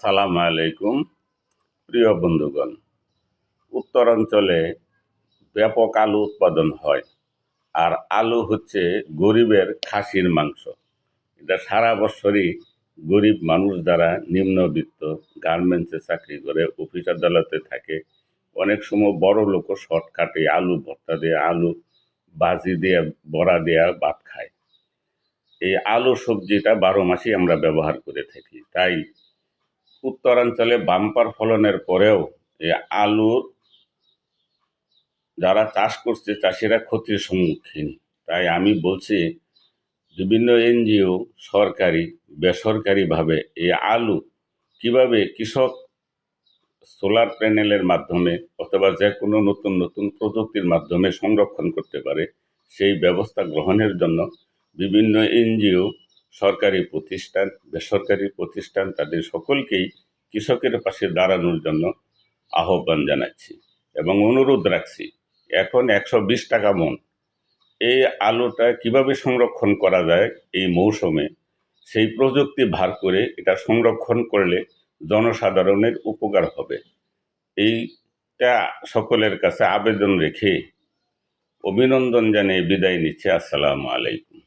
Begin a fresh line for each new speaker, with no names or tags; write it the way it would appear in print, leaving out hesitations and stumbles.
সালাম আলাইকুম। প্রিয় বন্ধুগণ, উত্তরাঞ্চলে ব্যাপক আলু উৎপাদন হয়। আর আলু হচ্ছে গরিবের খাসির মাংস। এটা সারা বছরই গরিব মানুষ যারা নিম্নবিত্ত, গার্মেন্টসে চাকরি করে, অফিস আদালতে থাকে, অনেক সময় বড় লোকও শর্টকাটে আলু ভর্তা দিয়ে, আলু ভাজি দিয়ে, বড়া দিয়ে ভাত খায়। এই আলু সবজিটা 12 মাসই আমরা ব্যবহার করে থাকি। তাই উত্তরাঞ্চলে বাম্পার ফলনের পরেও এই আলুর যারা চাষ করছে চাষিরা ক্ষতির সম্মুখীন। তাই আমি বলছি, বিভিন্ন এনজিও, সরকারি, বেসরকারিভাবে এই আলু কিভাবে কৃষক সোলার প্যানেলের মাধ্যমে অথবা যে কোনো নতুন নতুন প্রযুক্তির মাধ্যমে সংরক্ষণ করতে পারে, সেই ব্যবস্থা গ্রহণের জন্য বিভিন্ন এনজিও, সরকারি প্রতিষ্ঠান, বেসরকারি প্রতিষ্ঠান, তাদের সকলকেই কৃষকের পাশে দাঁড়ানোর জন্য আহ্বান জানাচ্ছি এবং অনুরোধ রাখছি। এখন 120 টাকা মন এই আলুটা কিভাবে সংরক্ষণ করা যায় এই মৌসুমে, সেই প্রযুক্তি ভার করে এটা সংরক্ষণ করলে জনসাধারণের উপকার হবে। এইটা সকলের কাছে আবেদন রেখে অভিনন্দন জানিয়ে বিদায় নিচ্ছে। আসসালামু আলাইকুম।